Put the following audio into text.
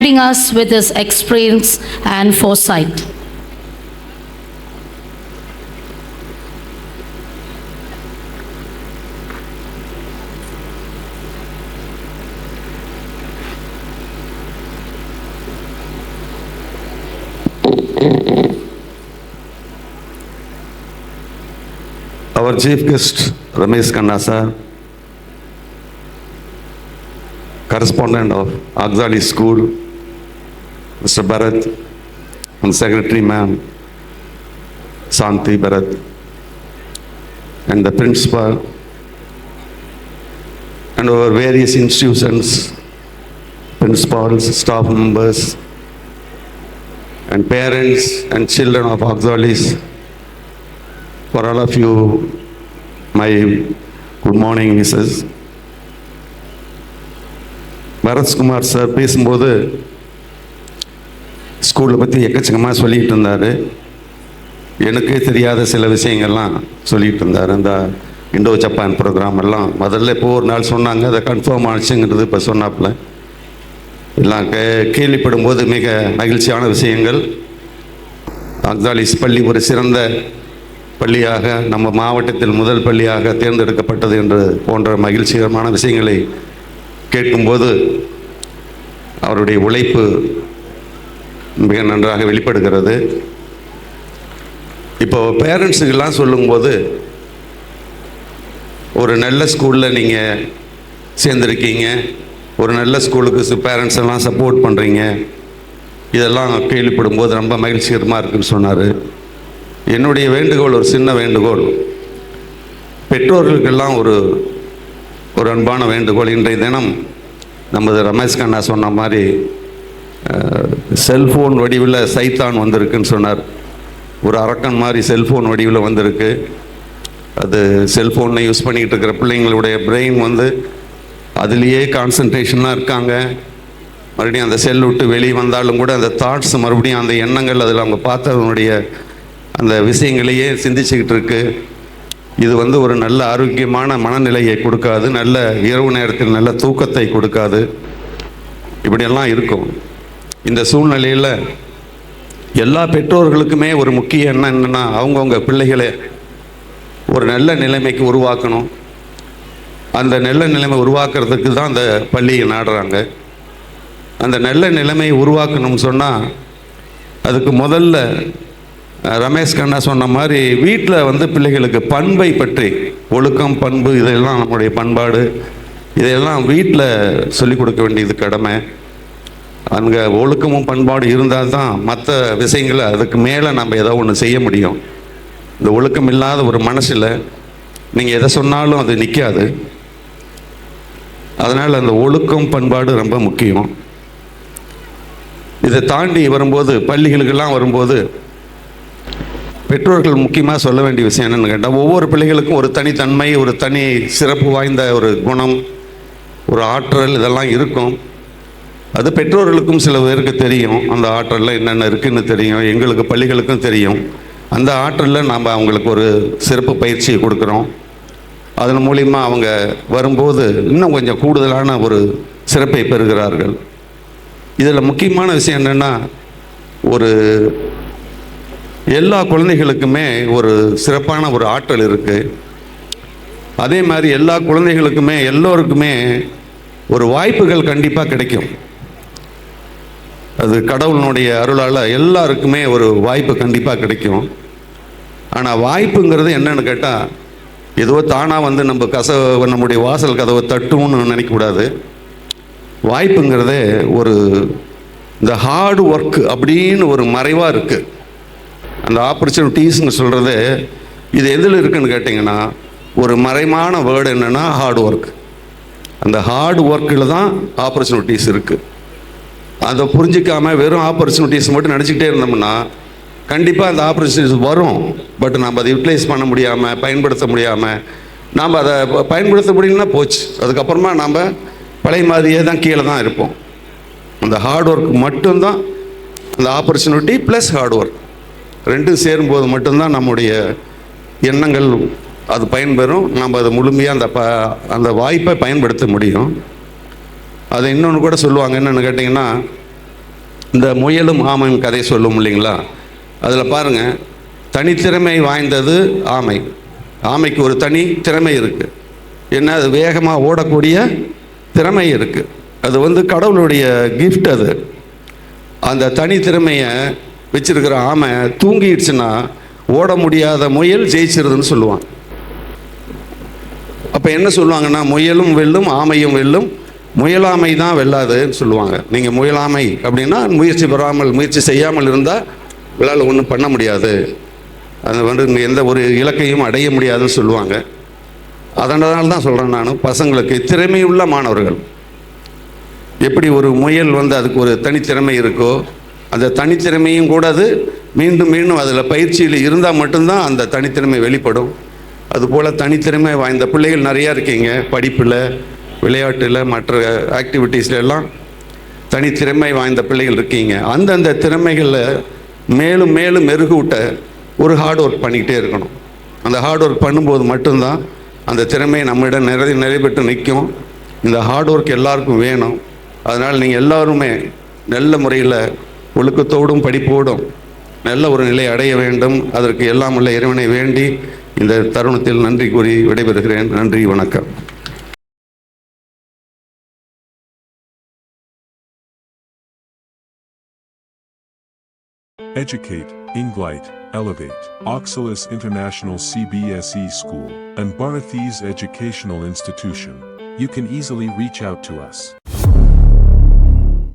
guiding us with his experience and foresight. Our chief guest, Ramesh Khanna sir, correspondent of Agzali School, Mr. Bharat, and Secretary Ma'am, Santi Bharat, and the principal, and our various institutions, principals, staff members, and parents and children of Agzalis. For all of you, my good morning wishes. Bharathkumar sir பேசும்போது ஸ்கூலை பற்றி எக்கச்சக்கமாக சொல்லிகிட்டு இருந்தார். எனக்கே தெரியாத சில விஷயங்கள்லாம் சொல்லிகிட்டு இருந்தார். அந்த இண்டோ ஜப்பான் ப்ரோக்ராம் எல்லாம் முதல்ல இப்போ ஒரு நாள் சொன்னாங்க, அதை கன்ஃபார்ம் ஆச்சுங்கிறது இப்போ சொன்னாப்புல எல்லாம் கேள்விப்படும்போது மிக மகிழ்ச்சியான விஷயங்கள். அக்ஸாலிஸ் பள்ளி ஒரு சிறந்த பள்ளியாக, நம்ம மாவட்டத்தில் முதல் பள்ளியாக தேர்ந்தெடுக்கப்பட்டது என்று போன்ற மகிழ்ச்சிகரமான விஷயங்களை கேட்கும்போது அவருடைய உழைப்பு மிக நன்றாக வெளிப்படுகிறது. இப்போ பேரண்ட்ஸுக்கெல்லாம் சொல்லும்போது, ஒரு நல்ல ஸ்கூலில் நீங்கள் சேர்ந்துருக்கீங்க, ஒரு நல்ல ஸ்கூலுக்கு பேரண்ட்ஸ் எல்லாம் சப்போர்ட் பண்ணுறீங்க, இதெல்லாம் கேள்விப்படும்போது ரொம்ப மகிழ்ச்சிகரமாக இருக்குன்னு சொன்னார். என்னுடைய வேண்டுகோள், ஒரு சின்ன வேண்டுகோள், பெற்றோர்களுக்கெல்லாம் ஒரு அன்பான வேண்டுகோள். இன்றைய தினம் நமது ரமேஷ் கண்ணா சொன்ன மாதிரி செல்ஃபோன் வடிவில் சைத்தான் வந்திருக்குன்னு சொன்னார். ஒரு அரக்கன் மாதிரி செல்ஃபோன் வடிவில் வந்திருக்கு. அது செல்ஃபோனை யூஸ் பண்ணிக்கிட்டு இருக்கிற பிள்ளைங்களுடைய பிரெயின் அதுலேயே கான்சன்ட்ரேஷனாக இருக்காங்க. மறுபடியும் அந்த செல் விட்டு வெளியே வந்தாலும் கூட அந்த தாட்ஸ், மறுபடியும் அந்த எண்ணங்கள், அதில் அவங்க பார்த்தவனுடைய அந்த விஷயங்களையே சிந்திச்சுக்கிட்டு இருக்கு. இது ஒரு நல்ல ஆரோக்கியமான மனநிலையை கொடுக்காது, நல்ல இரவு நேரத்தில் நல்ல தூக்கத்தை கொடுக்காது. இப்படியெல்லாம் இருக்கும். இந்த சூழ்நிலையில் எல்லா பெற்றோர்களுக்குமே ஒரு முக்கிய எண்ணம் என்னென்னா, அவங்கவுங்க பிள்ளைகளை ஒரு நல்ல நிலைமைக்கு உருவாக்கணும். அந்த நல்ல நிலைமை உருவாக்குறதுக்கு தான் அந்த பள்ளியை நாடுறாங்க. அந்த நல்ல நிலைமையை உருவாக்கணும்னு சொன்னால், அதுக்கு முதல்ல ரமேஷ் கண்ணா சொன்ன மாதிரி வீட்டில் பிள்ளைகளுக்கு பண்பை பற்றி, ஒழுக்கம், பண்பு, இதெல்லாம் நம்முடைய பண்பாடு, இதையெல்லாம் வீட்டில் சொல்லிக் கொடுக்க வேண்டியது கடமை. அங்கே ஒழுக்கமும் பண்பாடு இருந்தால் தான் மற்ற விஷயங்களை அதுக்கு மேலே நம்ம ஏதோ ஒன்று செய்ய முடியும். இந்த ஒழுக்கம் இல்லாத ஒரு மனசில் நீங்கள் எதை சொன்னாலும் அது நிற்காது. அதனால் அந்த ஒழுக்கம், பண்பாடு ரொம்ப முக்கியம். இதை தாண்டி வரும்போது, பள்ளிகளுக்கெல்லாம் வரும்போது பெற்றோர்கள் முக்கியமாக சொல்ல வேண்டிய விஷயம் என்னென்னு கேட்டால், ஒவ்வொரு பிள்ளைகளுக்கும் ஒரு தனித்தன்மை, ஒரு தனி சிறப்பு வாய்ந்த ஒரு குணம், ஒரு ஆற்றல், இதெல்லாம் இருக்கும். அது பெற்றோர்களுக்கும் சில பேருக்கு தெரியும். அந்த ஆற்றலில் என்னென்ன இருக்குதுன்னு தெரியும். எங்களுக்கு பள்ளிகளுக்கும் தெரியும். அந்த ஆற்றலில் நாம் அவங்களுக்கு ஒரு சிறப்பு பயிற்சியை கொடுக்குறோம். அதன் மூலிமா அவங்க வரும்போது இன்னும் கொஞ்சம் கூடுதலான ஒரு சிறப்பை பெறுகிறார்கள். இதில் முக்கியமான விஷயம் என்னென்னா, எல்லா குழந்தைகளுக்குமே ஒரு சிறப்பான ஒரு ஆற்றல் இருக்குது. அதே மாதிரி எல்லா குழந்தைகளுக்குமே, எல்லோருக்குமே ஒரு வாய்ப்புகள் கண்டிப்பாக கிடைக்கும். அது கடவுளுடைய அருளால் எல்லாருக்குமே ஒரு வாய்ப்பு கண்டிப்பாக கிடைக்கும். ஆனால் வாய்ப்புங்கிறது என்னன்னு கேட்டால், ஏதோ தானாக நம்ம நம்முடைய வாசல் கதவை தட்டும்னு நினைக்கக்கூடாது. வாய்ப்புங்கிறதே இந்த ஹார்டு ஒர்க் அப்படின்னு ஒரு மறைவாக இருக்குது. அந்த ஆப்பர்ச்சுனிட்டிஸ்ன்னு சொல்கிறது இது எதில் இருக்குதுன்னு கேட்டிங்கன்னா, ஒரு மறைமான வேர்டு என்னென்னா ஹார்ட் ஒர்க். அந்த ஹார்ட் ஒர்க்கில் தான் ஆப்பர்ச்சுனிட்டிஸ் இருக்குது. அதை புரிஞ்சிக்காமல் வெறும் ஆப்பர்ச்சுனிட்டிஸ் மட்டும் நினச்சிக்கிட்டே இருந்தோம்னா கண்டிப்பாக அந்த ஆப்பர்ச்சுனிட்டிஸ் வரும். பட் நம்ம அதை யூட்டிலைஸ் பண்ண முடியாமல், பயன்படுத்த முடியாமல், நாம் அதை பயன்படுத்த முடியலன்னா போச்சு. அதுக்கப்புறமா நாம் பழைய மாதிரியே தான் கீழே தான் இருப்போம். அந்த ஹார்ட் ஒர்க் மட்டும்தான், அந்த ஆப்பர்ச்சுனிட்டி ப்ளஸ் ஹார்ட் ஒர்க் ரெண்டும் சேரும்போது மட்டும்தான் நம்முடைய எண்ணங்கள் அது பயன்பெறும். நம்ம அதை முழுமையாக அந்த வாய்ப்பை பயன்படுத்த முடியும். அதை இன்னொன்று கூட சொல்லுவாங்க, என்னென்னு கேட்டிங்கன்னா, இந்த முயலும் ஆமையும் கதை சொல்லும் இல்லைங்களா, அதில் பாருங்கள், தனித்திறமை வாய்ந்தது ஆமை. ஆமைக்கு ஒரு தனி திறமை இருக்குது. என்ன, அது வேகமாக ஓடக்கூடிய திறமை இருக்குது. அது வந்து கடவுளுடைய கிஃப்ட். அது அந்த தனி திறமையை வச்சிருக்கிற ஆமை தூங்கிடுச்சுன்னா ஓட முடியாத முயல் ஜெயிச்சிருதுன்னு சொல்லுவான். அப்போ என்ன சொல்லுவாங்கன்னா, முயலும் வெல்லும் ஆமையும் வெல்லும், முயலாமை தான் வெல்லாதுன்னு சொல்லுவாங்க. நீங்கள் முயலாமை அப்படின்னா முயற்சி செய்யாமல் இருந்தால் உங்களால் ஒன்றும் பண்ண முடியாது, அது வந்து எந்த ஒரு இலக்கையும் அடைய முடியாதுன்னு சொல்லுவாங்க. அதனால தான் சொல்கிறேன், நான் பசங்களுக்கு திறமையுள்ள மாணவர்கள் எப்படி ஒரு முயல் வந்து அதுக்கு ஒரு தனித்திறமை இருக்கோ, அந்த தனித்திறமையும் கூட அது மீண்டும் மீண்டும் அதில் பயிற்சியில் இருந்தால் மட்டும்தான் அந்த தனித்திறமை வெளிப்படும். அதுபோல் தனித்திறமை வாய்ந்த பிள்ளைகள் நிறையா இருக்கீங்க. படிப்பில், விளையாட்டில், மற்ற ஆக்டிவிட்டீஸில் எல்லாம் தனித்திறமை வாய்ந்த பிள்ளைகள் இருக்கீங்க. அந்தந்த திறமைகளில் மேலும் மேலும் மெருகூட்ட ஒரு ஹார்ட் ஒர்க் பண்ணிக்கிட்டே இருக்கணும். அந்த ஹார்ட் ஒர்க் பண்ணும்போது மட்டும்தான் அந்த திறமை நம்மிடம் நிறைய பெற்று நிற்கும். இந்த ஹார்ட் ஒர்க் எல்லாருக்கும் வேணும். அதனால் நீங்கள் எல்லாருமே நல்ல முறையில் ஒழுக்கத்தோடும் படிப்போடும் நல்ல ஒரு நிலை அடைய வேண்டும். அதற்கு எல்லாம் உள்ள இறைவனை வேண்டி இந்த தருணத்தில் நன்றி கூறி விடைபெறுகிறேன். நன்றி, வணக்கம். Educate, Inglite, Elevate, Oxalis International CBSE School, and Bharathi's Educational Institution. You can easily reach out to us.